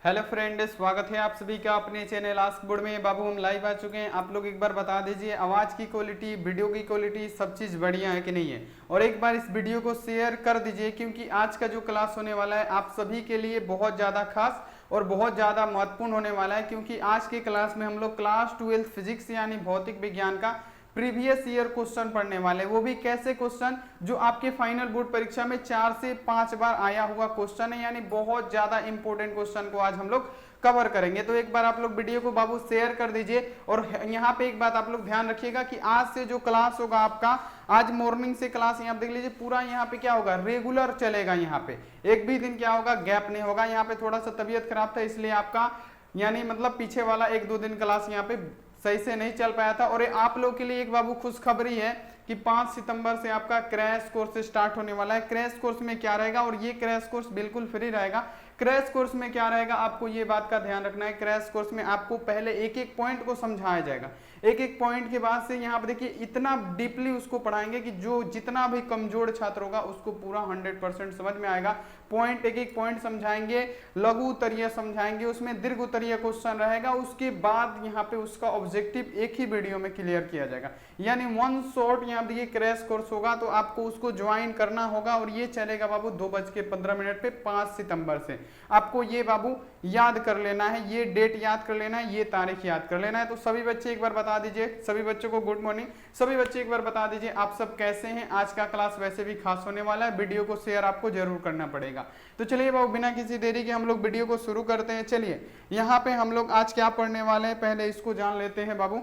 Hello friend, स्वागत है आप सभी का अपने चैनल आस्क बोर्ड में। बाबू हम लाइव आ चुके हैं। आप लोग एक बार बता दीजिए आवाज़ की क्वालिटी, वीडियो की क्वालिटी सब चीज़ बढ़िया है कि नहीं है। और एक बार इस वीडियो को शेयर कर दीजिए क्योंकि आज का जो क्लास होने वाला है आप सभी के लिए बहुत ज़्यादा खास और बहुत ज़्यादा महत्वपूर्ण होने वाला है। क्योंकि आज के क्लास में हम लोग क्लास 12 फिजिक्स यानी भौतिक विज्ञान का प्रीवियस ईयर क्वेश्चन पढ़ने वाले, वो भी कैसे क्वेश्चन जो आपके फाइनल बोर्ड परीक्षा में 4 से 5 बार आया हुआ क्वेश्चन है, यानी बहुत ज्यादा इंपॉर्टेंट क्वेश्चन को आज हम लोग कवर करेंगे। तो एक बार आप लोग वीडियो को बाबू शेयर कर दीजिए। और यहाँ पे एक बात आप लोग ध्यान रखिएगा कि आज से जो क्लास होगा आपका, आज मॉर्निंग से क्लास यहाँ देख लीजिए पूरा यहाँ पे क्या होगा, रेगुलर चलेगा। यहाँ पे एक भी दिन क्या होगा, गैप नहीं होगा। यहाँ पे थोड़ा सा तबीयत खराब था इसलिए आपका यानी मतलब पीछे वाला 1-2 दिन क्लास यहाँ पे सही से नहीं चल पाया था। और आप लोग के लिए एक बाबू खुशखबरी है कि 5 सितंबर से आपका क्रैश कोर्स स्टार्ट होने वाला है। क्रैश कोर्स में क्या रहेगा, और ये क्रैश कोर्स बिल्कुल फ्री रहेगा। क्रैश कोर्स में क्या रहेगा, आपको ये बात का ध्यान रखना है। क्रैश कोर्स में आपको पहले एक एक पॉइंट को समझाया जाएगा। एक एक पॉइंट के बाद से यहाँ पर देखिए इतना डीपली उसको पढ़ाएंगे कि जो जितना भी कमजोर छात्र होगा उसको पूरा 100% समझ में आएगा। पॉइंट एक एक पॉइंट समझाएंगे, लघु उत्तरीय समझाएंगे, उसमें दीर्घ उत्तरीय क्वेश्चन रहेगा। उसके बाद यहाँ पे उसका ऑब्जेक्टिव एक ही वीडियो में क्लियर किया जाएगा, यानी वन शॉट यहाँ देखिए क्रैश कोर्स होगा। तो आपको उसको ज्वाइन करना होगा और ये चलेगा बाबू 2:15 पे 5 सितंबर से। आपको ये बाबू याद कर लेना है, ये डेट याद कर लेना है, ये तारीख याद कर लेना है। तो सभी बच्चे एक बार बता दीजिए, सभी बच्चों को गुड मॉर्निंग। सभी बच्चे एक बार बता दीजिए आप सब कैसे हैं। आज का क्लास वैसे भी खास होने वाला है, वीडियो को शेयर आपको जरूर करना पड़ेगा। तो चलिए बाबू बिना किसी देरी के हम लोग वीडियो को शुरू करते हैं। चलिए यहाँ पे हम लोग आज क्या पढ़ने वाले हैं पहले इसको जान लेते हैं बाबू।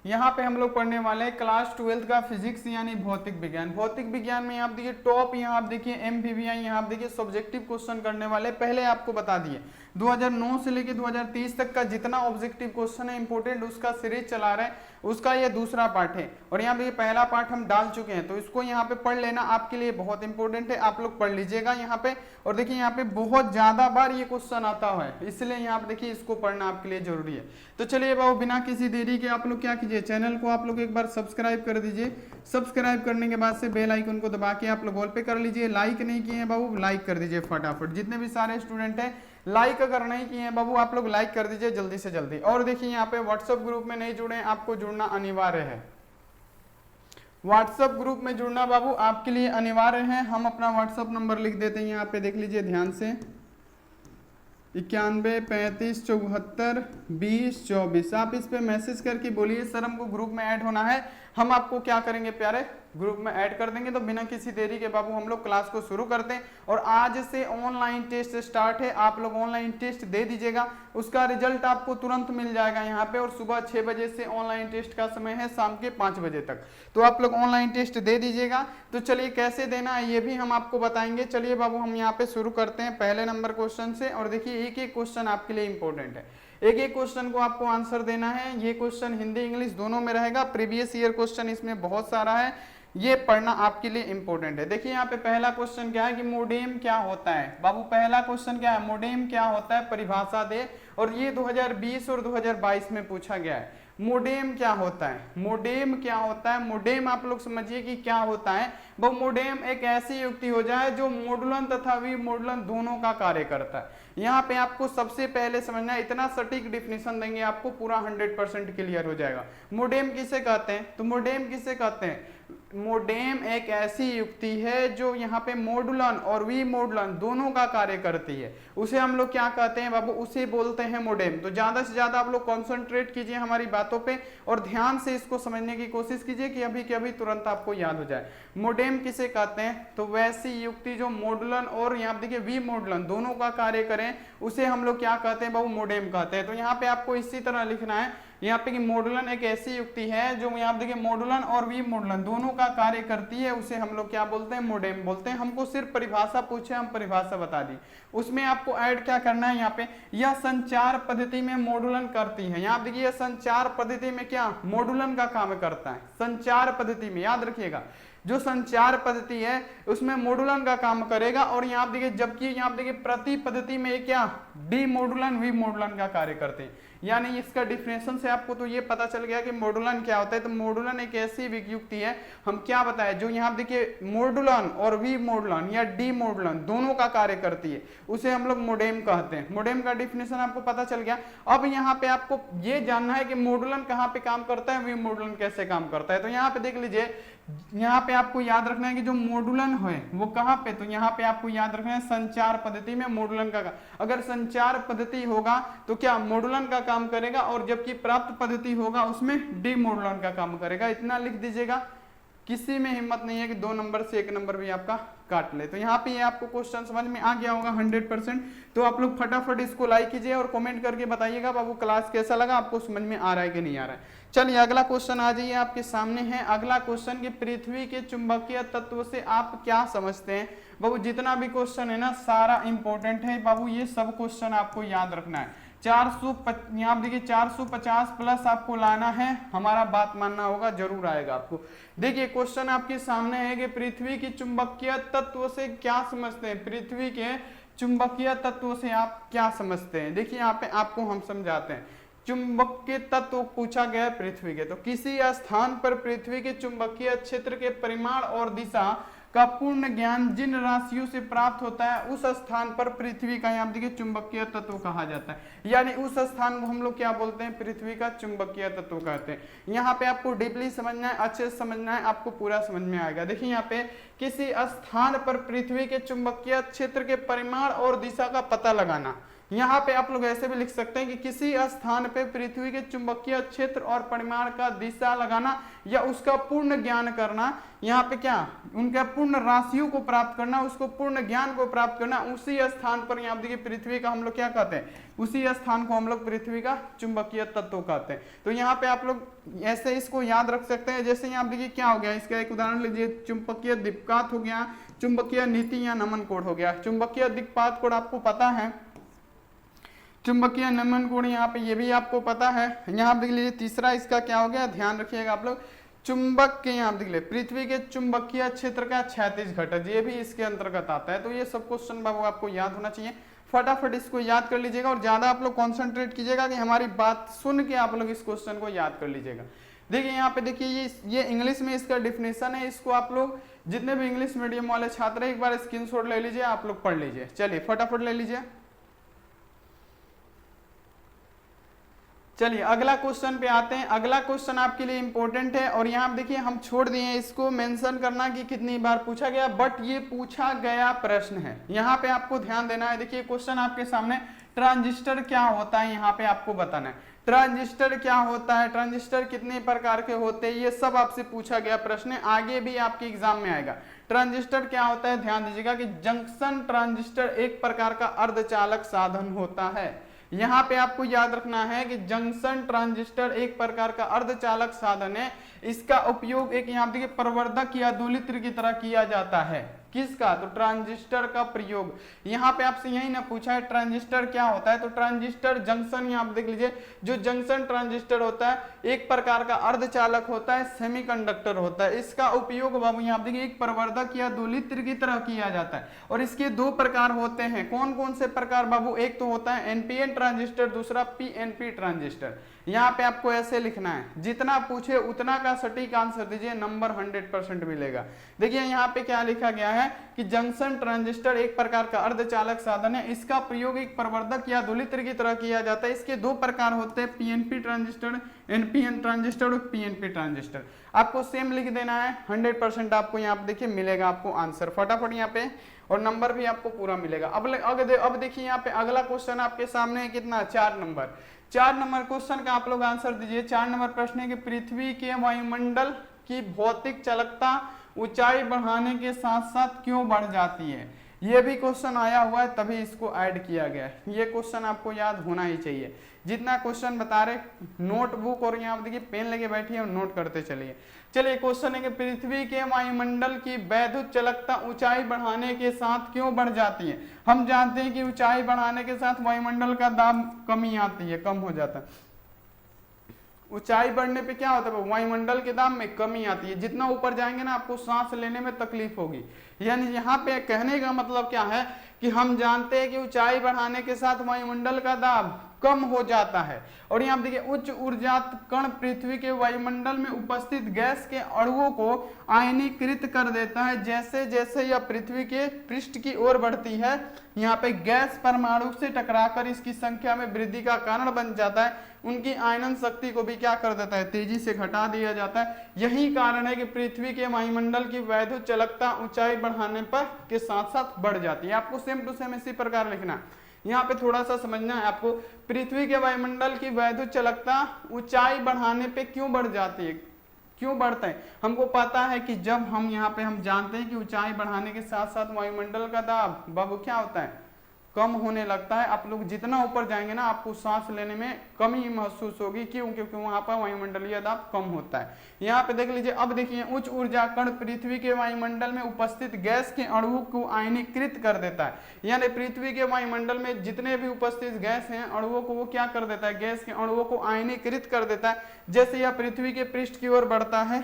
यहाँ पे हम लोग पढ़ने वाले हैं क्लास 12 का फिजिक्स यानी भौतिक विज्ञान। भौतिक विज्ञान में आप देखिए टॉप, यहाँ आप देखिए एमवीवीआई, यहाँ आप देखिए सब्जेक्टिव क्वेश्चन करने वाले। पहले आपको बता दिए 2009 से लेके 2030 तक का जितना ऑब्जेक्टिव क्वेश्चन है इंपोर्टेंट, उसका सीरीज चला रहे हैं, उसका ये दूसरा पार्ट है। और यहाँ पे पहला पार्ट हम डाल चुके हैं, तो इसको यहाँ पे पढ़ लेना, आपके लिए बहुत इंपॉर्टेंट है। आप लोग पढ़ लीजिएगा यहाँ पे। और देखिए यहाँ पे बहुत ज्यादा बार ये क्वेश्चन आता है, इसलिए यहाँ पे देखिए इसको पढ़ना आपके लिए जरूरी है। तो चलिए बाबू बिना किसी देरी के आप लोग क्या कीजिए, चैनल को आप लोग एक बार सब्सक्राइब कर दीजिए। सब्सक्राइब करने के बाद से बेल आइकन को दबा के आप लोग ऑल पे कर लीजिए। लाइक नहीं किए हैं बाबू, लाइक कर दीजिए फटाफट। जितने भी सारे स्टूडेंट हैं लाइक अगर नहीं किए हैं बाबू, आप लोग लाइक कर दीजिए जल्दी से जल्दी। और देखिए यहाँ पे व्हाट्सएप ग्रुप में नहीं जुड़े हैं, आपको जुड़ना अनिवार्य है। व्हाट्सएप ग्रुप में जुड़ना बाबू आपके लिए अनिवार्य है। हम अपना व्हाट्सएप नंबर लिख देते हैं यहाँ पे, देख लीजिए ध्यान से, 91 35 74 20 24। आप इस पे मैसेज करके बोलिए सर हमको ग्रुप में ऐड होना है। हम आपको क्या करेंगे प्यारे, ग्रुप में ऐड कर देंगे। तो बिना किसी देरी के बाबू हम लोग क्लास को शुरू करते हैं। और आज से ऑनलाइन टेस्ट स्टार्ट है, आप लोग ऑनलाइन टेस्ट दे दीजिएगा, उसका रिजल्ट आपको तुरंत मिल जाएगा यहाँ पे। और सुबह 6 बजे से ऑनलाइन टेस्ट का समय है, शाम के 5 बजे तक। तो आप लोग ऑनलाइन टेस्ट दे दीजिएगा। तो चलिए कैसे देना है ये भी हम आपको बताएंगे। चलिए बाबू हम यहाँ पे शुरू करते हैं पहले नंबर क्वेश्चन से। और देखिए एक एक क्वेश्चन आपके लिए इंपॉर्टेंट है, एक एक क्वेश्चन को आपको आंसर देना है। ये क्वेश्चन हिंदी इंग्लिश दोनों में रहेगा, प्रीवियस ईयर क्वेश्चन इसमें बहुत सारा है, ये पढ़ना आपके लिए इंपॉर्टेंट है। देखिए यहाँ पे पहला क्वेश्चन क्या है कि मोडेम क्या होता है। बाबू पहला क्वेश्चन क्या है, मोडेम क्या होता है, परिभाषा दे। और ये 2020 और 2022 में पूछा गया है। मोडेम क्या होता है, मोडेम क्या होता है। मोडेम आप लोग समझिए कि क्या होता है। वो मोडेम एक ऐसी युक्ति हो जाए जो मॉडुलन तथा विमॉडुलन दोनों का कार्य करता है। यहाँ पे आपको सबसे पहले समझना है, इतना सटीक डिफिनेशन देंगे आपको पूरा 100% क्लियर हो जाएगा। मोडेम किसे कहते हैं, तो मोडेम किसे कहते हैं, मोडेम एक ऐसी युक्ति है जो यहाँ पे मॉडुलन और विमॉडुलन दोनों का कार्य करती है। उसे हम लोग क्या कहते हैं बाबू, उसे बोलते हैं मोडेम। तो ज्यादा से ज्यादा आप लोग कॉन्सेंट्रेट कीजिए हमारी बातों पे और ध्यान से इसको समझने की कोशिश कीजिए कि अभी के अभी तुरंत आपको याद हो जाए। मोडेम किसे कहते हैं, तो वैसी युक्ति जो मॉडुलन और यहाँ देखिए विमॉडुलन दोनों का कार्य करें, उसे हम लोग क्या कहते हैं बाबू, मोडेम कहते हैं। तो यहाँ पे आपको इसी तरह लिखना है यहाँ पे कि मॉडुलन एक ऐसी युक्ति है जो यहाँ देखिए मॉडुलन और विमॉडुलन दोनों का कार्य करती है, उसे हम लोग क्या बोलते हैं, मोडेम बोलते हैं। हमको सिर्फ परिभाषा पूछे, हम परिभाषा बता दी, उसमें आपको ऐड क्या करना है यहाँ पे, यह संचार पद्धति में मॉडुलन करती है। यहाँ देखिए संचार पद्धति में क्या मॉडुलन का काम करता है, संचार पद्धति में याद रखिएगा जो संचार पद्धति है उसमें मॉडुलन का काम करेगा। और यहाँ देखिए जबकि यहाँ देखिए प्रति पद्धति में क्या डी मॉडुलन विमॉडुलन का कार्य करते हैं। यानी इसका डिफिनेशन से आपको तो ये पता चल गया कि मॉडुलन क्या होता है। तो मॉडुलन एक ऐसी वियुक्ति है, हम क्या बताए, जो यहाँ देखिए मॉडुलन और वी मॉडुलन या डी मॉडुलन दोनों का कार्य करती है, उसे हम लोग मोडेम कहते हैं। मोडेम का डिफिनेशन आपको पता चल गया। अब यहाँ पे आपको ये जानना है कि मॉडुलन कहाँ पे काम करता है, वी मॉडुलन कैसे काम करता है। तो यहाँ पे देख लीजिए, यहाँ पे आपको याद रखना है कि जो मॉडुलन है वो कहाँ पे, तो यहाँ पे आपको याद रखना है संचार पद्धति में मॉडुलन का। अगर संचार पद्धति होगा तो क्या मॉडुलन का काम करेगा, और जबकि प्राप्त पद्धति होगा उसमें डी मॉडुलन का काम करेगा। इतना लिख दीजिएगा, किसी में हिम्मत नहीं है कि 2 नंबर से 1 नंबर भी आपका काट ले। तो यहाँ पे ये आपको क्वेश्चन समझ में आ गया होगा 100%। तो आप लोग फटाफट इसको लाइक कीजिए और कमेंट करके बताइएगा बाबू क्लास कैसा लगा, आपको समझ में आ रहा है कि नहीं आ रहा है। चलिए अगला क्वेश्चन आ जाइए, आपके सामने है अगला क्वेश्चन कि पृथ्वी के चुंबकीय तत्व से आप क्या समझते हैं। बाबू जितना भी क्वेश्चन है ना सारा इंपॉर्टेंट है बाबू, ये सब क्वेश्चन आपको याद रखना है। 450 यहाँ देखिए 450 प्लस आपको लाना है, हमारा बात मानना होगा, जरूर आएगा आपको। देखिए क्वेश्चन आपके सामने है कि पृथ्वी की चुंबकीय तत्व से क्या समझते हैं, पृथ्वी के चुंबकीय तत्व से आप क्या समझते हैं। देखिए यहाँ पे आपको हम समझाते हैं। चुंबक के तत्व पूछा गया है पृथ्वी के, तो किसी स्थान पर पृथ्वी के चुंबकीय क्षेत्र के परिमाण और दिशा का पूर्ण ज्ञान जिन राशियों से प्राप्त होता है उस स्थान पर पृथ्वी का यहाँ देखिए चुंबकीय तत्व कहा जाता है। यानी उस स्थान को हम लोग क्या बोलते हैं, पृथ्वी का चुंबकीय तत्व कहते हैं। यहाँ पे आपको डीपली समझना है, अच्छे से समझना है, आपको पूरा समझ में आएगा। देखिए यहाँ पे किसी स्थान पर पृथ्वी के चुंबकीय क्षेत्र के परिमाण और दिशा का पता लगाना। यहाँ पे आप लोग ऐसे भी लिख सकते हैं कि किसी स्थान पे पृथ्वी के चुंबकीय क्षेत्र और परिमाण का दिशा लगाना या उसका पूर्ण ज्ञान करना। यहाँ पे क्या, उनका पूर्ण राशियों को प्राप्त करना, उसको पूर्ण ज्ञान को प्राप्त करना। उसी स्थान पर यहाँ देखिए पृथ्वी का हम लोग क्या कहते हैं, उसी स्थान को हम लोग पृथ्वी का चुंबकीय तत्व कहते हैं। तो यहाँ पे आप लोग ऐसे इसको याद रख सकते हैं। जैसे यहाँ देखिए क्या हो गया, इसका एक उदाहरण लीजिए, चुंबकीय दिक्पात हो गया, चुंबकीय नीति या नमन कोड हो गया। चुंबकीय दिक्पात कोड आपको पता है, चुंबकीय नमन कोण यहाँ पे ये भी आपको पता है। यहाँ देख लीजिए तीसरा इसका क्या हो गया, ध्यान रखिएगा आप लोग, चुंबक के यहाँ देख लीजिए पृथ्वी के चुंबकीय क्षेत्र का क्षैतिज घटक, ये भी इसके अंतर्गत आता है। तो ये सब क्वेश्चन बाबू आपको याद होना चाहिए, फटाफट इसको याद कर लीजिएगा और ज्यादा आप लोग कॉन्सेंट्रेट कीजिएगा कि हमारी बात सुन के आप लोग इस क्वेश्चन को याद कर लीजिएगा। देखिए यहाँ पे देखिए ये इंग्लिश में इसका डिफिनेशन है, इसको आप लोग जितने भी इंग्लिश मीडियम वाले छात्र हैं एक बार स्क्रीनशॉट ले लीजिए, आप लोग पढ़ लीजिए। चलिए फटाफट ले लीजिए। चलिए अगला क्वेश्चन पे आते हैं। अगला क्वेश्चन आपके लिए इंपॉर्टेंट है और यहाँ देखिए हम छोड़ दिए इसको मेंशन करना कि कितनी बार पूछा गया, बट ये पूछा गया प्रश्न है, यहाँ पे आपको ध्यान देना है। देखिए क्वेश्चन आपके सामने, ट्रांजिस्टर क्या होता है यहाँ पे आपको बताना है। ट्रांजिस्टर क्या होता है, ट्रांजिस्टर कितने प्रकार के होते हैं, ये सब आपसे पूछा गया प्रश्न है, आगे भी आपके एग्जाम में आएगा। ट्रांजिस्टर क्या होता है, ध्यान दीजिएगा कि जंक्शन ट्रांजिस्टर एक प्रकार का अर्धचालक साधन होता है। यहाँ पे आपको याद रखना है कि जंक्शन ट्रांजिस्टर एक प्रकार का अर्धचालक साधन है। इसका उपयोग एक यहाँ देखिए प्रवर्धक या दोलित्र की तरह किया जाता है। किसका, तो ट्रांजिस्टर का प्रयोग। यहाँ पे आपसे यही ना पूछा है ट्रांजिस्टर क्या होता है, तो ट्रांजिस्टर जंक्शन, यहाँ देख लीजिए जो जंक्शन ट्रांजिस्टर होता है एक प्रकार का अर्धचालक होता है, सेमीकंडक्टर होता है। इसका उपयोग बाबू यहाँ देखिए एक प्रवर्धक या दोलित्र की तरह किया जाता है और इसके 2 प्रकार होते हैं। कौन कौन से प्रकार बाबू, एक तो होता है एनपीएन ट्रांजिस्टर, दूसरा पीएनपी ट्रांजिस्टर। यहाँ पे आपको ऐसे लिखना है, जितना पूछे उतना का सटीक आंसर दीजिए, नंबर 100% मिलेगा। देखिए यहाँ पे क्या लिखा गया है कि जंक्शन ट्रांजिस्टर एक प्रकार का अर्धचालक साधन है, इसका प्रयोग एक प्रवर्धक या दोलित्र की तरह किया जाता है। इसके 2 प्रकार होते हैं, पीएनपी ट्रांजिस्टर, एनपीएन ट्रांजिस्टर और पीएनपी ट्रांजिस्टर। आपको सेम लिख देना है, 100% आपको यहाँ पे देखिए मिलेगा आपको आंसर फटाफट यहाँ पे, और नंबर भी आपको पूरा मिलेगा। अब देखिए यहाँ पे अगला क्वेश्चन आपके सामने है कितना, 4 नंबर। 4 नंबर क्वेश्चन का आप लोग आंसर दीजिए। 4 नंबर प्रश्न है कि पृथ्वी के वायुमंडल की भौतिक चालकता ऊंचाई बढ़ाने के साथ साथ क्यों बढ़ जाती है। ये भी क्वेश्चन आया हुआ है तभी इसको ऐड किया गया है। ये क्वेश्चन आपको याद होना ही चाहिए। जितना क्वेश्चन बता रहे, नोटबुक और यहाँ देखिए पेन लेके बैठिए और नोट करते चलिए। चलिए क्वेश्चन है कि पृथ्वी के वायुमंडल की वैद्युत चालकता ऊंचाई बढ़ाने के साथ क्यों बढ़ जाती है। हम जानते हैं कि ऊंचाई बढ़ाने के साथ वायुमंडल का दाब कमी आती है, कम हो जाता है। ऊंचाई बढ़ने पे क्या होता है, वायुमंडल के दाब में कमी आती है। जितना ऊपर जाएंगे ना आपको सांस लेने में तकलीफ होगी। यानी यहाँ पे कहने का मतलब क्या है कि हम जानते हैं कि ऊंचाई बढ़ाने के साथ वायुमंडल का दाब कम हो जाता है। और यहाँ देखिए उच्च ऊर्जा कण पृथ्वी के वायुमंडल में उपस्थित गैस के अणुओं को आयनीकृत कर देता है। जैसे जैसे यह पृथ्वी के पृष्ठ की ओर बढ़ती है, यहाँ पे गैस परमाणु से टकराकर इसकी संख्या में वृद्धि का कारण बन जाता है। उनकी आयनन शक्ति को भी क्या कर देता है, तेजी से घटा दिया जाता है। यही कारण है कि पृथ्वी के वायुमंडल की वैद्युत चालकता ऊंचाई बढ़ाने पर के साथ साथ बढ़ जाती है। आपको सेम टू सेम इसी प्रकार लिखना है। यहाँ पे थोड़ा सा समझना है आपको, पृथ्वी के वायुमंडल की वैद्युत चालकता ऊंचाई बढ़ाने पे क्यों बढ़ जाती है, क्यों बढ़ता है? हमको पता है कि जब हम यहाँ पे हम जानते हैं कि ऊंचाई बढ़ाने के साथ साथ वायुमंडल का दाब बाबू क्या होता है, कम होने लगता है। आप लोग जितना ऊपर जाएंगे ना आपको सांस लेने में कमी महसूस होगी, क्यों? क्योंकि वहां पर वायुमंडलीय दाब कम होता है। यहाँ पे देख लीजिए, अब देखिए उच्च ऊर्जा कण पृथ्वी के वायुमंडल में उपस्थित गैस के अणुओं को आयनीकृत कर देता है। यानी पृथ्वी के वायुमंडल में जितने भी उपस्थित गैस हैं अणुओं को वो क्या कर देता है, गैस के अणुओं को आयनीकृत कर देता है। जैसे यह पृथ्वी के पृष्ठ की ओर बढ़ता है,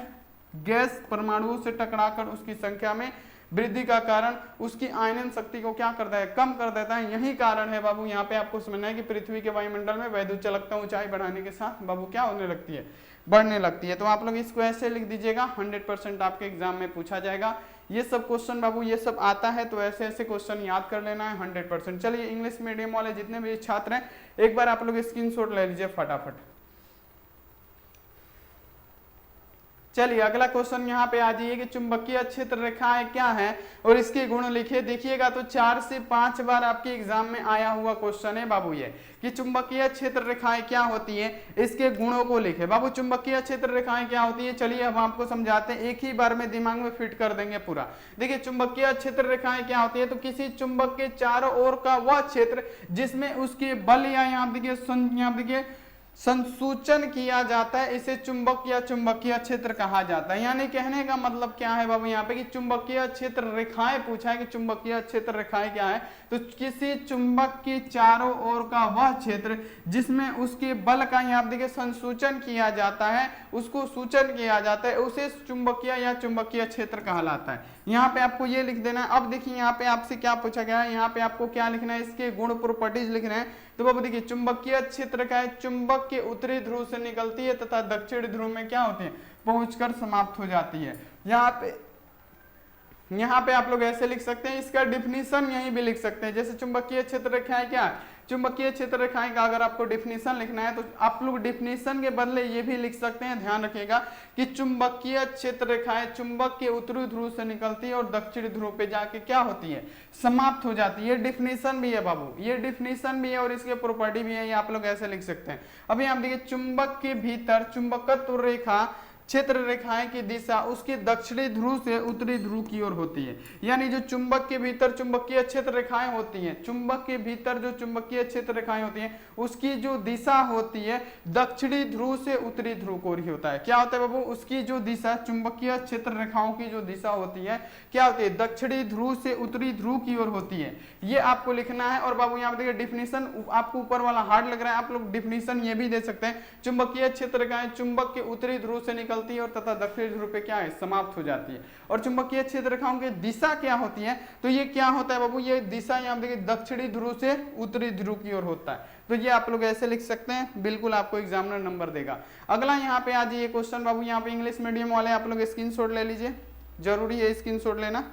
गैस परमाणुओं से टकराकर उसकी संख्या में वृद्धि का कारण उसकी आयनन शक्ति को क्या करता है, कम कर देता है। यही कारण है बाबू यहाँ पे आपको समझना है कि पृथ्वी के वायुमंडल में वैद्युत चालकता ऊंचाई बढ़ाने के साथ बाबू क्या होने लगती है, बढ़ने लगती है। तो आप लोग इसको ऐसे लिख दीजिएगा, 100% आपके एग्जाम में पूछा जाएगा। ये सब क्वेश्चन बाबू ये सब आता है, तो ऐसे ऐसे क्वेश्चन याद कर लेना है 100%। चलिए इंग्लिश मीडियम वाले जितने भी छात्र हैं एक बार आप लोग स्क्रीनशॉट ले लीजिए फटाफट। चलिए अगला क्वेश्चन यहाँ पे आ जाइए कि चुंबकीय क्षेत्र रेखाएं क्या है और इसके गुण लिखिए। देखिएगा तो 4 से 5 बार आपके एग्जाम में आया हुआ क्वेश्चन है बाबू ये कि चुंबकीय क्षेत्र रेखाएं क्या होती है, इसके गुणों को लिखे। बाबू चुंबकीय क्षेत्र रेखाएं क्या होती है, चलिए अब आपको समझाते हैं, एक ही बार में दिमाग में फिट कर देंगे पूरा। देखिए चुंबकीय क्षेत्र रेखाएं क्या होती है, तो किसी चुंबक के चारों ओर का वह क्षेत्र जिसमें उसके बल या यहाँ देखिए संसूचन किया जाता है, इसे चुंबक या चुंबकीय क्षेत्र कहा जाता है। यानी कहने का मतलब क्या है बाबू यहाँ पे कि चुंबकीय क्षेत्र रेखाएं पूछा है कि चुंबकीय क्षेत्र रेखाएं क्या है, तो किसी चुंबक के चारों ओर का वह क्षेत्र जिसमें उसके बल का यहाँ देखिए संसूचन किया जाता है, उसको सूचन किया जाता है, उसे चुंबकीय या चुंबकीय क्षेत्र कहलाता है। यहाँ पे आपको ये लिख देना है। अब देखिए यहाँ पे आपसे क्या पूछा गया है, यहाँ पे आपको क्या लिखना है, इसके गुण प्रॉपर्टीज लिखना है। तो बाबू देखिए चुंबकीय क्षेत्र का है, चुंबक के उत्तरी ध्रुव से निकलती है तथा दक्षिणी ध्रुव में क्या होती है, पहुंचकर समाप्त हो जाती है। यहाँ पे आप लोग ऐसे लिख सकते हैं, इसका डिफिनीशन यहीं भी लिख सकते हैं। जैसे चुंबकीय क्षेत्र रेखाएं क्या है, चुंबकीय क्षेत्र रेखाएं का अगर आपको डिफिनीशन लिखना है तो आप लोग डिफिनीशन के बदले ये भी लिख सकते हैं। ध्यान रखिएगा कि चुंबकीय क्षेत्र रेखाएं चुंबक के उत्तरी ध्रुव से निकलती है और दक्षिणी ध्रुव पे जाके क्या होती है, समाप्त हो जाती है। ये डिफिनीशन भी है बाबू, ये डिफिनीशन भी है और इसके प्रॉपर्टी भी है, ये आप लोग ऐसे लिख सकते हैं। अभी आप देखिए चुंबक के भीतर चुंबकत्व रेखा क्षेत्र रेखाएं की दिशा उसके दक्षिणी ध्रुव से उत्तरी ध्रुव की ओर होती है। यानी जो चुंबक के भीतर चुंबकीय क्षेत्र रेखाएं होती हैं, चुंबक के भीतर जो चुंबकीय क्षेत्र रेखाएं होती हैं उसकी जो दिशा होती है दक्षिणी ध्रुव से उत्तरी ध्रुव को ही होता है। क्या होता है बाबू, उसकी जो दिशा चुंबकीय क्षेत्र रेखाओं की जो दिशा होती है क्या होती है, दक्षिणी ध्रुव से उत्तरी ध्रुव की ओर होती है। ये आपको लिखना है। और बाबू यहाँ देखिए डिफिनीशन आपको ऊपर वाला हार्ड लग रहा है, आप लोग डिफिनीशन ये भी दे सकते हैं। चुंबकीय क्षेत्र रेखाएं चुंबक के उत्तरी ध्रुव से निकलती है और तथा दक्षिणी ध्रुव पे क्या है, समाप्त हो जाती है। और चुंबकीय क्षेत्र रेखाओं की दिशा क्या होती है, तो ये क्या होता है बाबू, ये दिशा यहाँ देखिए दक्षिणी ध्रुव से उत्तरी ध्रुव की ओर होता है। तो ये आप लोग ऐसे लिख सकते हैं, बिल्कुल आपको एग्जामिनर नंबर देगा। अगला यहाँ पे आ जाइए क्वेश्चन बाबू, यहाँ पे इंग्लिश मीडियम वाले आप लोग स्क्रीनशॉट ले लीजिए, जरूरी है स्क्रीनशॉट लेना।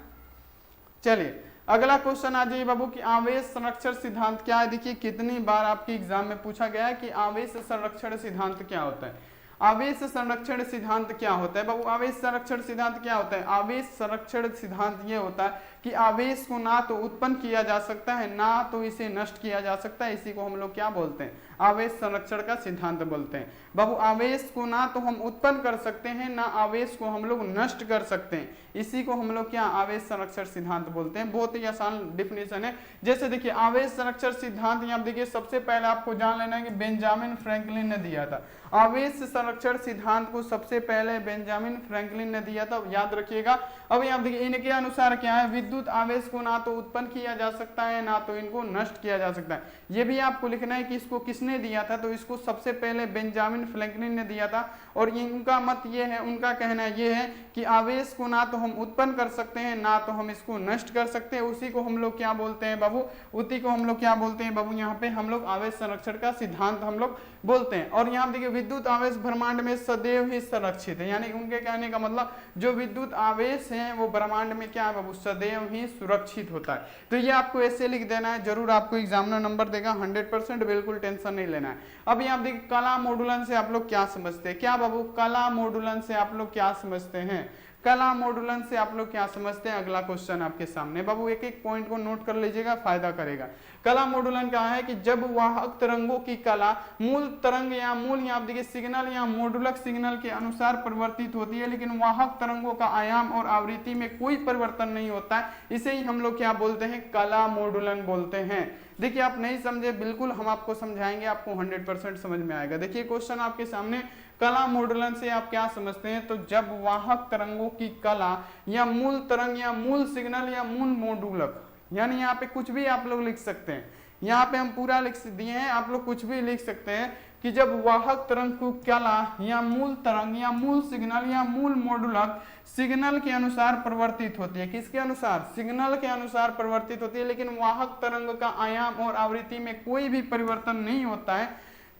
चलिए अगला क्वेश्चन आ जाइए बाबू कि आवेश संरक्षण सिद्धांत क्या है। देखिए कितनी बार आपके एग्जाम में पूछा गया है कि आवेश संरक्षण सिद्धांत क्या होता है। आवेश संरक्षण सिद्धांत क्या होता है बाबू, आवेश संरक्षण सिद्धांत क्या होता है, आवेश संरक्षण सिद्धांत ये होता है कि आवेश को ना तो उत्पन्न किया जा सकता है ना तो इसे नष्ट किया जा सकता है। इसी को हम लोग क्या बोलते हैं, आवेश संरक्षण का सिद्धांत बोलते हैं। बाबू आवेश को ना तो हम उत्पन्न कर सकते हैं ना आवेश को हम लोग नष्ट कर सकते हैं, इसी को हम लोग क्या आवेश संरक्षण सिद्धांत बोलते हैं। बहुत ही आसान डिफिनेशन है। जैसे देखिए आवेश संरक्षण सिद्धांत यहाँ देखिए सबसे पहले आपको जान लेना है कि बेंजामिन फ्रैंकलिन ने दिया था। आवेश संरक्षण सिद्धांत को सबसे पहले बेंजामिन फ्रैंकलिन ने दिया था, याद रखिएगा। अब यहाँ देखिए इनके अनुसार क्या है, विद्युत आवेश को ना तो उत्पन्न किया जा सकता है ना तो इनको नष्ट किया जा सकता है। ये भी आपको लिखना है कि इसको किसने दिया था, तो इसको सबसे पहले बेंजामिन फ्रैंकलिन ने दिया था। और इनका मत ये है, उनका कहना ये है कि आवेश को ना तो हम उत्पन्न कर सकते हैं ना तो हम इसको नष्ट कर सकते हैं, उसी को हम लोग क्या बोलते हैं बाबू, उसी को हम लोग क्या बोलते हैं बाबू, यहाँ पे हम लोग आवेश संरक्षण का सिद्धांत हम लोग बोलते हैं। और यहाँ देखिए विद्युत आवेश ब्रह्मांड में सदैव ही संरक्षित है, यानी उनके कहने का मतलब जो विद्युत आवेश है वो ब्रह्मांड में क्या है बाबू, सदैव ही सुरक्षित होता है। तो ये आपको ऐसे लिख देना है, जरूर आपको एग्जामिनर नंबर देगा 100%, बिल्कुल टेंशन नहीं लेना है। अब यहाँ देखिए कला मॉडुलन से आप लोग क्या समझते हैं, क्या बाबू कला मॉडुलन से आप लोग क्या समझते हैं, कला मॉडुलन से आप लोग क्या समझते हैं। अगला क्वेश्चन आपके सामने बाबू, एक एक पॉइंट को नोट कर लीजिएगा, फायदा करेगा। कला मॉडुलन क्या है कि जब वाहक तरंगों की कला मूल तरंग या मूल यहाँ देखिए सिग्नल या मॉडुलक सिग्नल के अनुसार परिवर्तित होती है, लेकिन वाहक तरंगों का आयाम और आवृत्ति में कोई परिवर्तन नहीं होता है, इसे ही हम लोग क्या बोलते हैं, कला मॉडुलन बोलते हैं। देखिए आप नहीं समझे, बिल्कुल हम आपको समझाएंगे, आपको 100% समझ में आएगा। देखिए क्वेश्चन आपके सामने, कला मॉडुलन से आप क्या समझते हैं, तो जब वाहक तरंगों की कला या मूल तरंग या मूल सिग्नल या मूल मॉडुलक, यानी यहाँ पे कुछ भी आप लोग लिख सकते हैं, यहाँ पे हम पूरा लिख दिए हैं, आप लोग कुछ भी लिख सकते हैं कि जब वाहक तरंग को कला या मूल तरंग या मूल सिग्नल या मूल मॉडुलक सिग्नल के अनुसार परिवर्तित होती है, किसके अनुसार, सिग्नल के अनुसार परिवर्तित होती है, लेकिन वाहक तरंग का आयाम और आवृत्ति में कोई भी परिवर्तन नहीं होता है,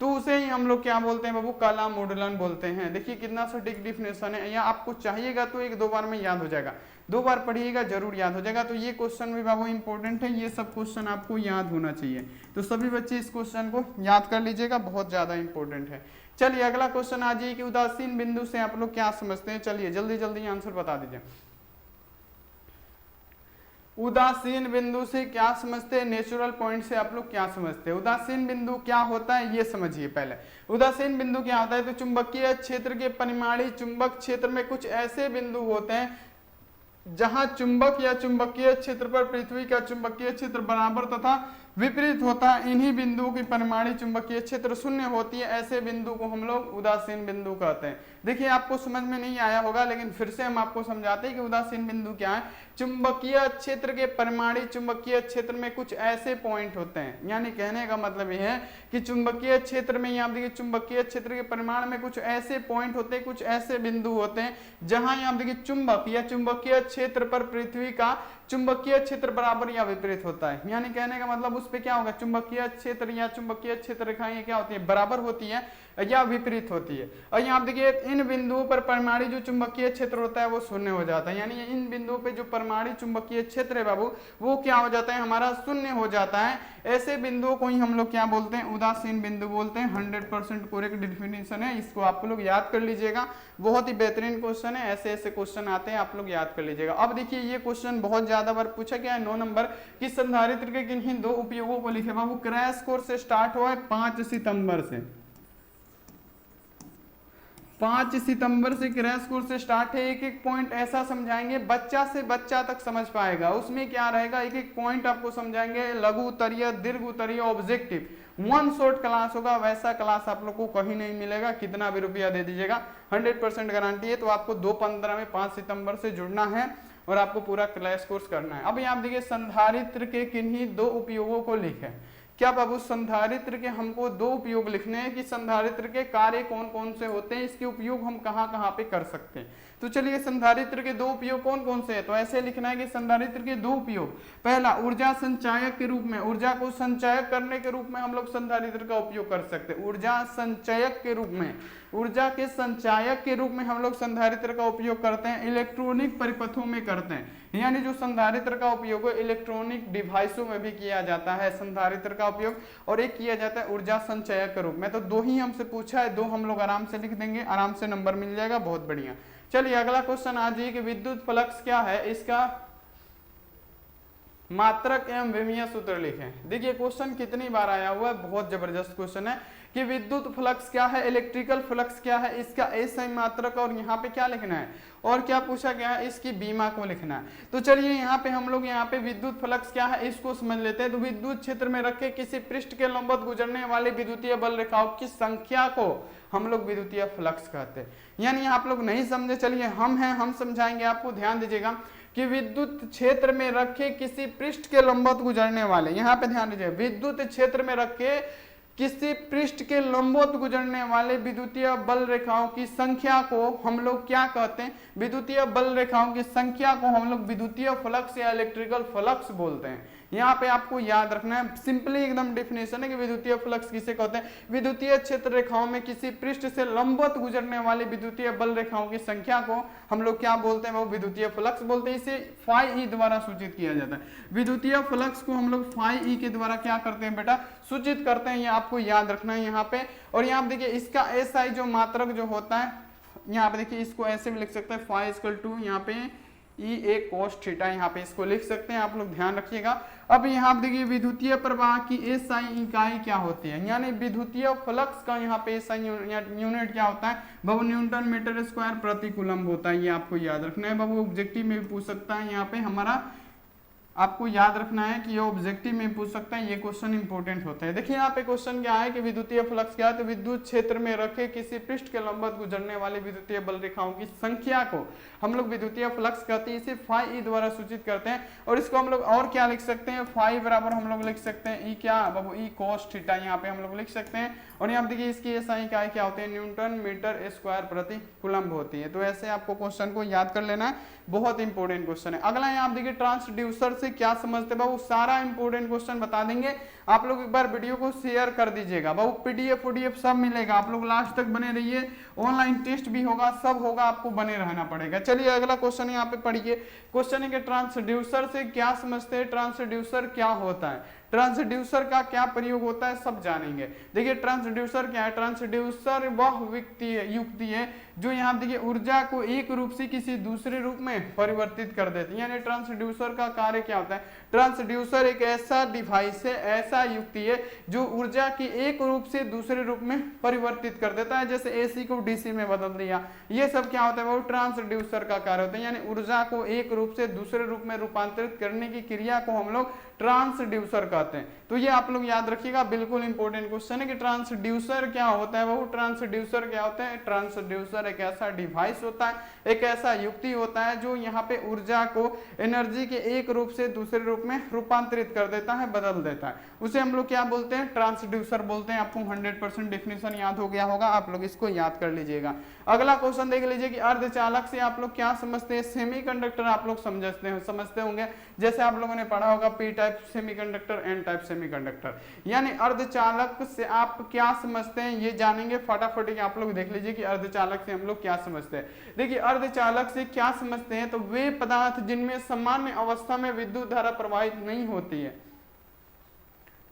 तो उसे ही हम लोग क्या बोलते हैं बाबू, कला मॉडुलन बोलते हैं। देखिए कितना सटीक डिफिनेशन है, या आपको चाहिएगा तो एक दो बार में याद हो जाएगा, दो बार पढ़िएगा जरूर याद हो जाएगा। तो ये क्वेश्चन भी बाबू इंपॉर्टेंट है, ये सब क्वेश्चन आपको याद होना चाहिए, तो सभी बच्चे इस क्वेश्चन को याद कर लीजिएगा, बहुत ज्यादा इंपॉर्टेंट है। चलिए अगला क्वेश्चन आ जाइए कि उदासीन बिंदु से आप लोग क्या समझते हैं। चलिए जल्दी जल्दी आंसर बता दीजिए। उदासीन बिंदु से क्या समझते हैं, नेचुरल पॉइंट से आप लोग क्या समझते हैं। उदासीन बिंदु क्या होता है ये समझिए पहले। उदासीन बिंदु क्या होता है, तो चुंबकीय क्षेत्र के परिमाणी चुंबक क्षेत्र में कुछ ऐसे बिंदु होते हैं जहां चुंबक या चुंबकीय क्षेत्र पर पृथ्वी का चुंबकीय क्षेत्र बराबर तथा विपरीत होता है। इन्हीं बिंदुओं की परिमाणी चुंबकीय क्षेत्र शून्य होती है, ऐसे बिंदु को हम लोग उदासीन बिंदु कहते हैं। देखिए आपको समझ में नहीं आया होगा, लेकिन फिर से हम आपको समझाते हैं कि उदासीन बिंदु क्या है। चुंबकीय क्षेत्र के परिमाणी चुंबकीय क्षेत्र में कुछ ऐसे पॉइंट होते हैं, यानी कहने का मतलब यह है कि चुंबकीय क्षेत्र में, यहाँ देखिए चुंबकीय क्षेत्र के परिमाण में कुछ ऐसे पॉइंट होते हैं, कुछ ऐसे बिंदु होते हैं जहां यहाँ देखिए चुंबक या चुंबकीय क्षेत्र पर पृथ्वी का चुंबकीय क्षेत्र बराबर या विपरीत होता है। यानी कहने का मतलब उस पे क्या होगा, चुंबकीय क्षेत्र या चुंबकीय क्षेत्र रेखाएं क्या होती है, बराबर होती है या विपरीत होती है। और यहाँ देखिए इन बिंदुओं पर परिमाणी जो चुंबकीय क्षेत्र होता है वो शून्य हो जाता है, यानी इन बिंदुओं पे जो परिमाणी चुंबकीय क्षेत्र है बाबू वो क्या हो जाता है, हमारा शून्य हो जाता है। ऐसे बिंदुओं को ही हम लोग क्या बोलते हैं, उदासीन बिंदु बोलते हैं। 100% करेक्ट डिफिनेशन है, इसको आप लोग याद कर लीजिएगा, बहुत ही बेहतरीन क्वेश्चन है। ऐसे ऐसे क्वेश्चन आते हैं, आप लोग याद कर लीजिएगा। अब देखिए ये क्वेश्चन बहुत ज्यादा बार पूछा गया है, 9 नंबर की संधारित्र के किन्हीं दो उपयोगों को लिखे बाबू। क्रैश कोर्स से स्टार्ट हुआ है 5 सितंबर से, 5 सितंबर से क्रैश कोर्स से स्टार्ट है। एक एक पॉइंट ऐसा समझाएंगे बच्चा से बच्चा तक समझ पाएगा। उसमें क्या रहेगा, एक एक पॉइंट आपको समझाएंगे, लघु उत्तरीय, दीर्घ उत्तरीय, ऑब्जेक्टिव। 1 शॉर्ट क्लास होगा, वैसा क्लास आप लोग को कहीं नहीं मिलेगा, कितना भी रुपया दे दीजिएगा, 100% गारंटी है। तो आपको 2/15 में 5 सितंबर से जुड़ना है और आपको पूरा क्रैश कोर्स करना है। अब यहाँ देखिए संधारित्र के किन्हीं दो उपयोगों को लिखें। क्या बाबू, संधारित्र के हमको दो उपयोग लिखने हैं कि संधारित्र के कार्य कौन कौन से होते हैं, इसके उपयोग हम कहाँ कहाँ पे कर सकते हैं। तो चलिए संधारित्र के दो उपयोग कौन कौन से हैं, तो ऐसे लिखना है कि संधारित्र के दो उपयोग, पहला ऊर्जा संचायक के रूप में, ऊर्जा को संचयक करने के रूप में हम लोग संधारित्र का उपयोग कर सकते हैं। ऊर्जा संचयक के रूप में, ऊर्जा के संचायक के रूप में हम लोग संधारित्र का उपयोग करते हैं। इलेक्ट्रॉनिक परिपथों में करते हैं, यानी जो संधारित्र का उपयोग है इलेक्ट्रॉनिक डिवाइसों में भी किया जाता है संधारित्र का उपयोग, और एक किया जाता है ऊर्जा संचयक के रूप में। तो दो ही हमसे पूछा है, दो हम लोग आराम से लिख देंगे, आराम से नंबर मिल जाएगा, बहुत बढ़िया। चलिए अगला क्वेश्चन आ जाइए कि विद्युत फ्लक्स क्या है, इसका मात्रक एवं विमीय सूत्र लिखें। देखिए क्वेश्चन कितनी बार आया हुआ है, बहुत जबरदस्त क्वेश्चन है कि विद्युत फ्लक्स क्या है, इलेक्ट्रिकल फ्लक्स क्या है, इसका एसआई मात्रक और यहाँ पे क्या लिखना है, और क्या पूछा गया है, इसकी बीमा को लिखना है। तो चलिए यहाँ पे हम लोग यहाँ पे विद्युत फ्लक्स क्या है इसको समझ लेते हैं। तो विद्युत क्षेत्र में रखे किसी पृष्ठ के लंबवत गुजरने वाले विद्युतीय बल रेखाओं की संख्या को हम लोग विद्युतीय फ्लक्स कहते हैं। यानी आप लोग नहीं समझे, चलिए हम हैं, हम समझाएंगे आपको, ध्यान दीजिएगा कि विद्युत क्षेत्र में रखे किसी पृष्ठ के लंबवत गुजरने वाले, यहाँ पे ध्यान दीजिए, विद्युत क्षेत्र में रखे किसी पृष्ठ के लंबवत गुजरने वाले विद्युतीय बल रेखाओं की संख्या को हम लोग क्या कहते हैं, विद्युतीय बल रेखाओं की संख्या को हम लोग विद्युतीय फ्लक्स या इलेक्ट्रिकल फ्लक्स बोलते हैं। यहाँ पे आपको याद रखना है, सिंपली एकदम डेफिनेशन है कि विद्युतीय फ्लक्स किसे कहते हैं, विद्युतीय क्षेत्र रेखाओं में किसी पृष्ठ से लंबवत गुजरने वाले विद्युतीय बल रेखाओं की संख्या को हम लोग क्या बोलते हैं, वो विद्युतीय फ्लक्स बोलते हैं। इसे फाई ई द्वारा सूचित किया जाता है। विद्युतीय फ्लक्स को हम लोग फाई ई के द्वारा क्या करते हैं बेटा, सूचित करते हैं। ये आपको याद रखना है यहाँ पे। और यहाँ पे देखिए इसका एसआई जो मात्रक जो होता है, यहाँ पे देखिए इसको ऐसे भी लिख सकते हैं, फाई इक्वल टू यहाँ पे ई ए कोस थीटा, यहाँ पे इसको लिख सकते हैं, आप लोग ध्यान रखिएगा। अब यहाँ पे देखिए विद्युतीय प्रवाह की एसआई इकाई क्या होती है, यानी विद्युतीय फ्लक्स का यहाँ पे एसआई यूनिट क्या होता है, बाबू न्यूटन मीटर स्क्वायर प्रति कूलम्ब होता है। ये आपको याद रखना है बाबू, ऑब्जेक्टिव में भी पूछ सकता है। यहाँ पे हमारा आपको याद रखना है कि ये ऑब्जेक्टिव में पूछ सकता है, ये क्वेश्चन इंपॉर्टेंट होता है। देखिए यहाँ पे क्वेश्चन क्या है कि विद्युतीय फ्लक्स क्या है, तो विद्युत क्षेत्र में रखे किसी पृष्ठ के लंबवत गुजरने वाले विद्युतीय बल रेखाओं की संख्या को हम लोग विद्युतीय फ्लक्स कहते हैं। इसे फाई ई द्वारा सूचित करते हैं। और इसको हम लोग और क्या लिख सकते हैं, फाई बराबर हम लोग लिख सकते हैं ई क्या बाबू, ई कोस थीटा, यहाँ पे हम लोग लिख सकते हैं। और यहाँ देखिए इसकी एसआई इकाई क्या होती है, न्यूटन मीटर स्क्वायर प्रति कूलम्ब होती है। तो ऐसे आपको क्वेश्चन को याद कर लेना है, बहुत इंपॉर्टेंट क्वेश्चन है। अगला यहाँ देखिए ट्रांसड्यूसर से क्या समझते हैं बाबू, सारा इंपॉर्टेंट क्वेश्चन बता देंगे। आप लोग एक बार वीडियो को शेयर कर दीजिएगा बाबू, पीडीएफ सब मिलेगा, आप लोग लास्ट तक बने रहिए। ऑनलाइन टेस्ट भी होगा, सब होगा, आपको बने रहना पड़ेगा। चलिए अगला क्वेश्चन यहाँ पे पढ़िए। क्वेश्चन है कि ट्रांसड्यूसर से क्या समझते हैं, ट्रांसड्यूसर क्या होता है, ट्रांसड्यूसर का क्या प्रयोग होता है, सब जानेंगे। देखिए ट्रांसड्यूसर क्या है, ट्रांसड्यूसर वह युक्ति है जो यहाँ देखिए ऊर्जा को एक रूप से किसी दूसरे रूप में परिवर्तित कर देती है। यानी ट्रांसड्यूसर का कार्य क्या होता है, ट्रांसड्यूसर एक ऐसा डिवाइस है, ऐसा युक्ति है जो ऊर्जा की एक रूप से दूसरे रूप में परिवर्तित कर देता है। जैसे एसी को डीसी में बदल दिया, ये सब क्या होता है, वो ट्रांसड्यूसर का कार्य होता है। यानी ऊर्जा को एक रूप से दूसरे रूप में रूपांतरित करने की क्रिया को हम लोग ट्रांसड्यूसर कहते हैं। तो ये आप लोग याद रखिएगा, बिल्कुल इंपॉर्टेंट क्वेश्चन है कि ट्रांसड्यूसर क्या होता है। वो ट्रांसड्यूसर क्या होता है, ट्रांसड्यूसर एक ऐसा डिवाइस होता है, एक ऐसा युक्ति होता है जो यहाँ पे ऊर्जा को एनर्जी के एक रूप से दूसरे रूप में रूपांतरित कर देता है, बदल देता है। उसे हम लोग क्या बोलते हैं, ट्रांसड्यूसर बोलते हैं। आपको 100% डेफिनेशन याद हो गया होगा, आप लोग इसको याद कर लीजिएगा। अगला क्वेश्चन देख लीजिए कि अर्धचालक से आप लोग क्या समझते हैं, सेमीकंडक्टर आप लोग समझते होंगे। जैसे आप लोगों ने पढ़ा होगा P type semiconductor, N type semiconductor. यानी अर्धचालक से आप क्या समझते हैं, ये जानेंगे फटाफट। आप लोग देख लीजिए कि अर्धचालक से हम लोग क्या समझते हैं। देखिए अर्धचालक से क्या समझते हैं, तो वे पदार्थ जिनमें सामान्य अवस्था में विद्युत धारा प्रवाहित नहीं होती है।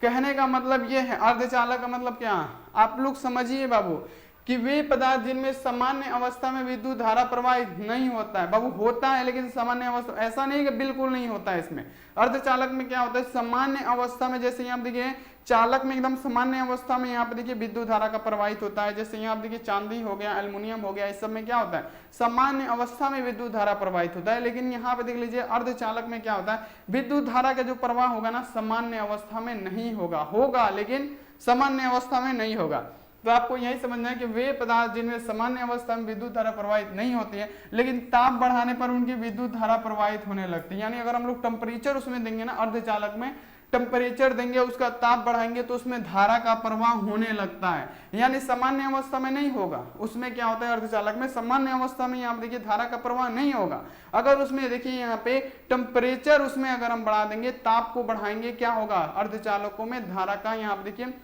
कहने का मतलब ये है, अर्धचालक का मतलब क्या, आप लोग समझिए बाबू, कि वे पदार्थ जिनमें सामान्य अवस्था में विद्युत धारा प्रवाहित नहीं होता है। बाबू होता है, लेकिन सामान्य अवस्था, ऐसा नहीं कि बिल्कुल नहीं होता है। इसमें अर्धचालक में क्या होता है, सामान्य अवस्था में, जैसे यहाँ देखिए चालक में एकदम सामान्य अवस्था में यहाँ पे देखिए विद्युत धारा का प्रवाहित होता है। जैसे यहाँ देखिए चांदी हो गया, एल्युमिनियम हो गया, इस सब में क्या होता है, सामान्य अवस्था में विद्युत धारा प्रवाहित होता है। लेकिन यहाँ पे देख लीजिए अर्धचालक में क्या होता है, विद्युत धारा का जो प्रवाह होगा ना, सामान्य अवस्था में नहीं होगा, लेकिन सामान्य अवस्था में नहीं होगा। तो आपको यही समझना है कि वे पदार्थ जिनमें सामान्य अवस्था में विद्युत धारा प्रवाहित नहीं होती है, लेकिन ताप बढ़ाने पर उनकी विद्युत धारा प्रवाहित होने लगती है। यानी अगर हम लोग टेम्परेचर उसमें देंगे ना, अर्धचालक में टेम्परेचर देंगे, उसका ताप बढ़ाएंगे, तो उसमें धारा का प्रवाह होने लगता है। यानी सामान्य अवस्था में नहीं होगा। उसमें क्या होता है, अर्धचालक में सामान्य अवस्था में यहाँ देखिए धारा का प्रवाह नहीं होगा। अगर उसमें देखिए यहाँ पे टेम्परेचर उसमें अगर हम बढ़ा देंगे, ताप को बढ़ाएंगे, क्या होगा, अर्धचालकों में धारा का यहाँ देखिए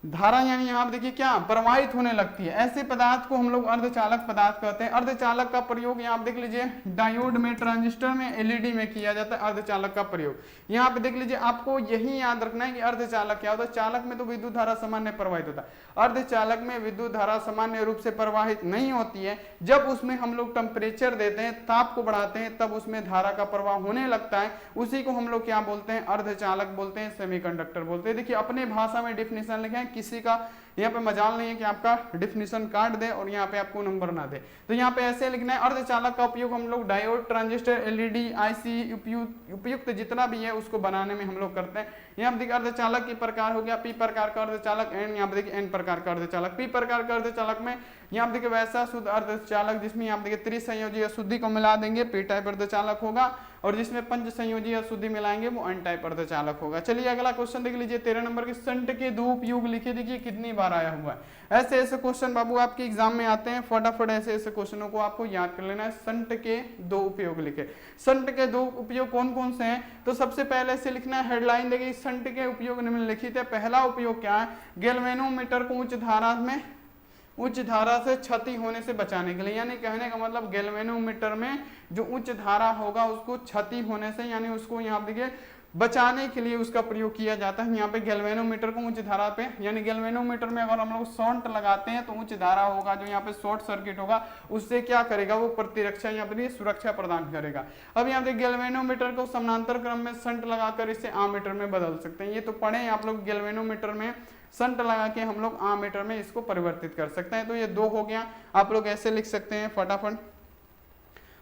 धारा यानी यहाँ पे देखिए क्या प्रवाहित होने लगती है। ऐसे पदार्थ को हम लोग अर्धचालक पदार्थ कहते हैं। अर्धचालक का प्रयोग यहाँ पे देख लीजिए डायोड में, ट्रांजिस्टर में, एलईडी में किया जाता है अर्धचालक का प्रयोग। यहाँ पे देख लीजिए, आपको यही याद रखना है कि अर्धचालक क्या होता है। चालक में तो विद्युत धारा सामान्य प्रवाहित होता है, अर्धचालक में विद्युत धारा सामान्य रूप से प्रवाहित नहीं होती है। जब उसमें हम लोग टेम्परेचर देते हैं, ताप को बढ़ाते हैं, तब उसमें धारा का प्रवाह होने लगता है। उसी को हम लोग क्या बोलते हैं, अर्धचालक बोलते हैं, सेमीकंडक्टर बोलते हैं। देखिए अपने भाषा में डिफिनेशन लिखे हैं, किसी का यहाँ पे मजाल नहीं है कि आपका डिफिनीशन काट दे और यहाँ पे आपको नंबर ना दे। तो यहाँ पे ऐसे लिखना है, अर्धचालक का उपयोग हम लोग डायोड, ट्रांजिस्टर, एलईडी, आईसी उपयुक्त जितना भी है उसको बनाने में हम लोग करते हैं। यहाँ पे देखिए अर्धचालक के प्रकार हो गया, पी प्रकार का अर्धचालक, एन यहाँ पे देखिए एन प्रकार का अर्धचालक। पी प्रकार का अर्धचालक में यहाँ पे देखिए वैसा शुद्ध अर्धचालक जिसमें यहाँ पे देखिए त्रिसंयोजी अशुद्धि को मिला देंगे, पी टाइप अर्धचालक होगा, और जिसमें पंच संयोजी अशुद्धि मिलाएंगे वो एन टाइप अर्धचालक होगा। चलिए अगला क्वेश्चन देख लीजिए 13 नंबर के, संट के दो उपयोग लिखे, देखिए कितनी बार आया हुआ है। ऐसे ऐसे क्वेश्चन बाबू आपके एग्जाम में आते हैं, फटाफट ऐसे ऐसे क्वेश्चनों को आपको याद कर लेना है। संट के दो उपयोग लिखे, संट के दो उपयोग कौन कौन से हैं, तो सबसे पहले से लिखना है, हेडलाइन देखिए संट के उपयोग निम्नलिखित है। पहला उपयोग क्या है, गैल्वेनोमीटर को उच्च धारा से क्षति होने से बचाने के लिए, यानी कहने का मतलब गैल्वेनोमीटर में जो उच्च धारा होगा उसको क्षति होने से, यानी उसको यहाँ देखिए बचाने के लिए उसका प्रयोग किया जाता है। यहाँ पे गैल्वेनोमीटर को उच्च धारा पे, यानी गैल्वेनोमीटर में अगर हम लोग शॉर्ट लगाते हैं तो उच्च धारा होगा जो यहाँ पे शॉर्ट सर्किट होगा, उससे क्या करेगा वो प्रतिरक्षा यहाँ पे सुरक्षा प्रदान करेगा। अब यहाँ पे गैल्वेनोमीटर को समानांतर क्रम में शंट लगाकर इसे आमीटर में बदल सकते हैं। ये तो पढ़े आप लोग, गैल्वेनोमीटर में शंट लगा के हम लोग आमीटर में इसको परिवर्तित कर सकते हैं। तो ये दो हो गया, आप लोग ऐसे लिख सकते हैं फटाफट।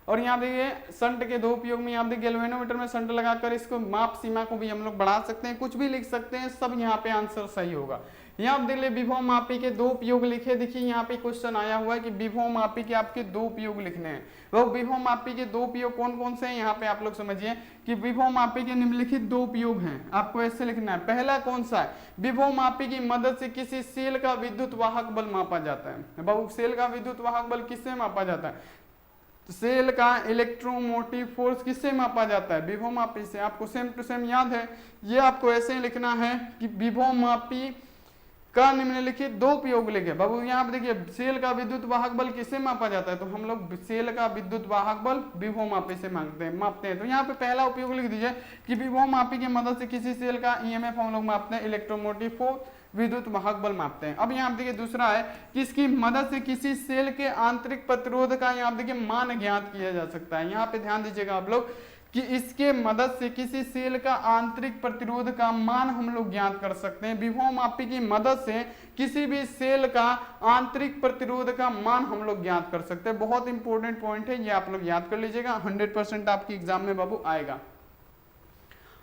और यहाँ देखिए शंट के दो उपयोग में, यहाँ देखिए गैल्वेनोमीटर में शंट लगाकर इसको माप सीमा को भी हम लोग बढ़ा सकते हैं, कुछ भी लिख सकते हैं, सब यहाँ पे आंसर सही होगा। यहाँ देख ले विभव मापी के दो उपयोग लिखे, देखिए यहाँ पे क्वेश्चन आया हुआ है कि विभव मापी के आपके दो उपयोग लिखने हैं। वो विभव मापी के दो उपयोग कौन कौन से हैं, यहाँ पे आप लोग समझिए कि विभव मापी के निम्नलिखित दो उपयोग हैं, आपको ऐसे लिखना है। पहला कौन सा है, विभव मापी की मदद से किसी सेल का विद्युत वाहक बल मापा जाता है। बाबू सेल का विद्युत वाहक बल किससे मापा जाता है, सेल का इलेक्ट्रोमोटिव फोर्स किससे मापा जाता है, विभव मापी से। आपको सेम टू सेम याद है, ये आपको ऐसे ही लिखना है कि विभव मापी का निम्नलिखित दो उपयोग लिखे। बाबू यहाँ पे देखिए सेल का विद्युत वाहक बल किससे मापा जाता है, तो हम लोग सेल का विद्युत वाहक बल विभव मापी से मापते हैं। तो यहाँ पे पहला उपयोग लिख दीजिए कि विभव मापी की मदद से किसी सेल का ईएमएफ हम लोग मापते हैं, इलेक्ट्रोमोटिव फोर्स विद्युत वाहक बल मापते हैं। अब यहाँ देखिए दूसरा है कि इसकी मदद से किसी सेल के आंतरिक प्रतिरोध का यहाँ देखिए मान ज्ञात किया जा सकता है। यहाँ पे ध्यान दीजिएगा आप लोग कि इसके मदद से किसी सेल का आंतरिक प्रतिरोध का मान हम लोग ज्ञात कर सकते हैं। विभव मापी की मदद से किसी भी सेल का आंतरिक प्रतिरोध का मान हम लोग ज्ञात कर सकते हैं। बहुत इंपॉर्टेंट पॉइंट है, ये आप लोग याद कर लीजिएगा, 100% आपके एग्जाम में बाबू आएगा।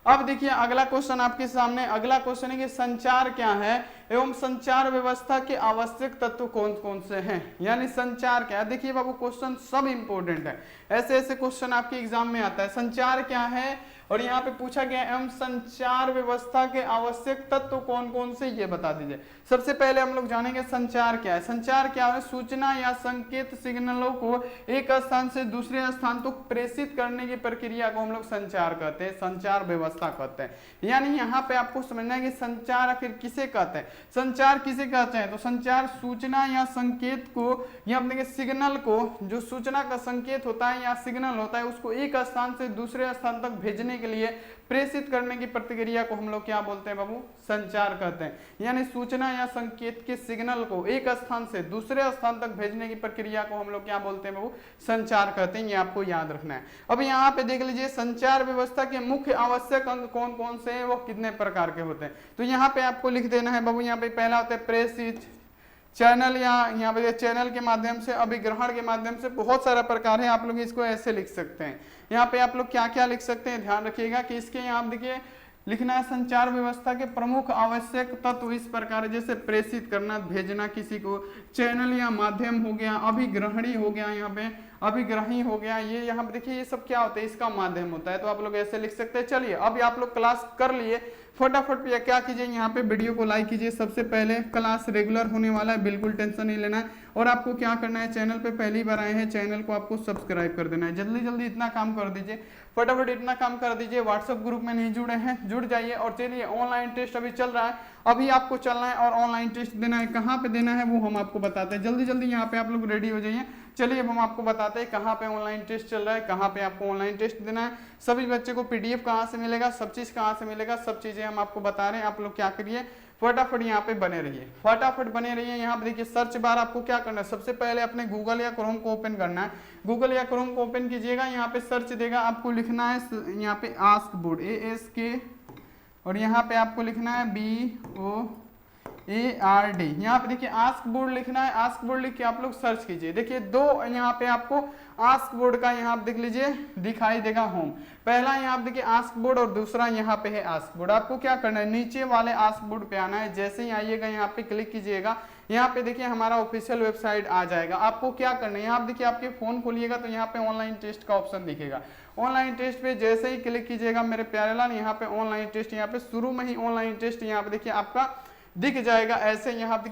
अब देखिए अगला क्वेश्चन आपके सामने, अगला क्वेश्चन है कि संचार क्या है एवं संचार व्यवस्था के आवश्यक तत्व कौन कौन से हैं, यानी संचार क्या है। देखिए बाबू क्वेश्चन सब इंपॉर्टेंट है, ऐसे ऐसे क्वेश्चन आपके एग्जाम में आता है। संचार क्या है और यहाँ पे पूछा गया एवं संचार व्यवस्था के आवश्यक तत्व कौन कौन से, ये बता दीजिए। सबसे पहले हम लोग जानेंगे संचार क्या है। संचार क्या है, सूचना या संकेत सिग्नलों को एक स्थान से दूसरे स्थान तक प्रेषित करने की प्रक्रिया को हम लोग संचार कहते हैं, संचार व्यवस्था कहते हैं। यानी यहाँ पे आपको समझना है कि संचार आखिर किसे कहते हैं, संचार किसे कहते हैं। तो संचार सूचना या संकेत को या अपने सिग्नल को, जो सूचना का संकेत होता है या सिग्नल होता है, उसको एक स्थान से दूसरे स्थान तक भेजने के लिए प्रेषित करने की प्रक्रिया को हम लोग क्या बोलते हैं बाबू, संचार कहते हैं। यानी सूचना या संकेत के सिग्नल को एक स्थान से दूसरे स्थान तक भेजने की प्रक्रिया को हम लोग क्या बोलते हैं बाबू, संचार कहते हैं। ये आपको याद रखना है। अब यहाँ पे देख लीजिए संचार व्यवस्था के मुख्य आवश्यक अंग कौन कौन से हैं, वो कितने प्रकार के होते हैं। तो यहाँ पे आपको लिख देना है बाबू, यहाँ पे पहला होता है प्रेषित, चैनल या यहाँ पे चैनल के माध्यम से, अभिग्रहण के माध्यम से, बहुत सारा प्रकार है। आप लोग इसको ऐसे लिख सकते हैं। यहाँ पे आप लोग क्या क्या लिख सकते हैं, ध्यान रखिएगा कि इसके यहाँ देखिए लिखना है संचार व्यवस्था के प्रमुख आवश्यक तत्व इस प्रकार, जैसे प्रेषित करना, भेजना किसी को, चैनल या माध्यम हो गया, अभिग्रहणी हो गया, यहाँ पे अभिग्रही हो गया, ये यहाँ पे देखिए ये सब क्या होता है, इसका माध्यम होता है। तो आप लोग ऐसे लिख सकते हैं। चलिए अब आप लोग क्लास कर लिए, फटाफट क्या कीजिए, यहाँ पे वीडियो को लाइक कीजिए। सबसे पहले क्लास रेगुलर होने वाला है, बिल्कुल टेंशन नहीं लेना है। और आपको क्या करना है, चैनल पे पहली बार आए हैं, चैनल को आपको सब्सक्राइब कर देना है। जल्दी जल्दी इतना काम कर दीजिए, फटाफट इतना काम कर दीजिए। व्हाट्सएप ग्रुप में नहीं जुड़े हैं, जुड़ जाइए। और चलिए ऑनलाइन टेस्ट अभी चल रहा है, अभी आपको चलना है और ऑनलाइन टेस्ट देना है। कहाँ पे देना है वो हम आपको बताते हैं। जल्दी जल्दी यहाँ पे आप लोग रेडी हो जाइए। चलिए अब हम आपको बताते हैं कहाँ पे ऑनलाइन टेस्ट चल रहा है, कहाँ पे आपको ऑनलाइन टेस्ट देना है, सभी बच्चे को पीडीएफ कहाँ से मिलेगा, सब चीज़ कहाँ से मिलेगा, सब चीज़ें हम आपको बता रहे हैं। आप लोग क्या करिए, फटाफट यहाँ पे बने रहिए, फटाफट बने रहिए। यहाँ पे देखिए सर्च बार आपको क्या करना है, सबसे पहले अपने गूगल या क्रोम को ओपन करना है। गूगल या क्रोम को ओपन कीजिएगा, यहाँ पे सर्च देगा, आपको लिखना है यहाँ पे आस्क बोर्ड, ASK, और यहाँ पे आपको लिखना है BOOD, ARD। यहाँ पे देखिए आस्क बोर्ड लिखना है, आस्क बोर्ड लिख के आप लोग सर्च कीजिए। देखिए दो यहाँ पे आपको आस्क बोर्ड का यहाँ पे देख लीजिए दिखाई देगा होम। पहला यहाँ पे देखिए आस्क बोर्ड और दूसरा यहाँ पे है आस्क बोर्ड। आपको क्या करना है, नीचे वाले आस्क बोर्ड पे आना है। जैसे ही आइएगा यहाँ पे क्लिक कीजिएगा, यहाँ पे देखिए हमारा ऑफिशियल वेबसाइट आ जाएगा। आपको क्या करना है, यहाँ पे देखिए आपके फोन खोलिएगा तो यहाँ पे ऑनलाइन टेस्ट का ऑप्शन दिखेगा। ऑनलाइन टेस्ट पे जैसे ही क्लिक कीजिएगा मेरे प्यारे लाल, यहाँ पे ऑनलाइन टेस्ट, यहाँ पे शुरू में ही ऑनलाइन टेस्ट यहाँ पे देखिए आपका दिख जाएगा ऐसे। यहाँ पे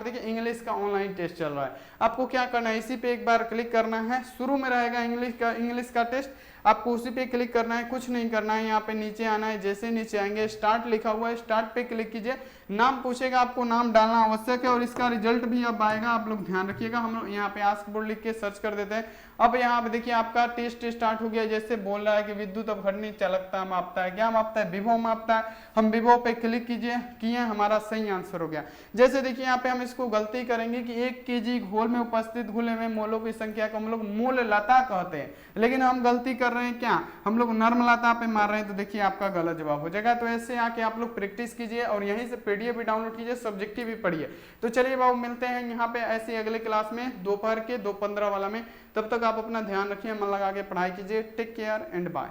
देखिए इंग्लिश का ऑनलाइन टेस्ट चल रहा है। आपको क्या करना है, इसी पे एक बार क्लिक करना है। शुरू में रहेगा इंग्लिश का टेस्ट, आपको उसी पे क्लिक करना है, कुछ नहीं करना है। यहाँ पे नीचे आना है, जैसे नीचे आएंगे स्टार्ट लिखा हुआ है, स्टार्ट पे क्लिक कीजिए। नाम पूछेगा, आपको नाम डालना आवश्यक है और इसका रिजल्ट भी अब आएगा, आप लोग ध्यान रखिएगा। हम लोग यहाँ पे आस्क बोर्ड लिख के सर्च कर देते हैं। अब यहाँ पे देखिए आपका टेस्ट स्टार्ट हो गया। जैसे बोल रहा है कि विद्युत अपघटनी चालकता मापता है, क्या मापता है, विभव मापता है। हम विभव पे क्लिक कीजिए, किए, हमारा सही आंसर हो गया। जैसे देखिए यहाँ पे हम इसको गलती करेंगे कि 1 kg घोल में उपस्थित घुले हुए मोलों की संख्या को हम लोग मोल लता कहते हैं, लेकिन हम गलती कर रहे हैं क्या, हम लोग नर्म लता पे मार रहे हैं। तो देखिए आपका गलत जवाब हो जाएगा। तो ऐसे आके आप लोग प्रैक्टिस कीजिए और यहीं से PDF भी डाउनलोड कीजिए, सब्जेक्टिव भी पढ़िए। तो चलिए बाबू मिलते हैं यहाँ पे ऐसे अगले क्लास में दोपहर के 2:15 वाला में। तब तक आप अपना ध्यान रखिए, मन लगा के पढ़ाई कीजिए। Take care and bye.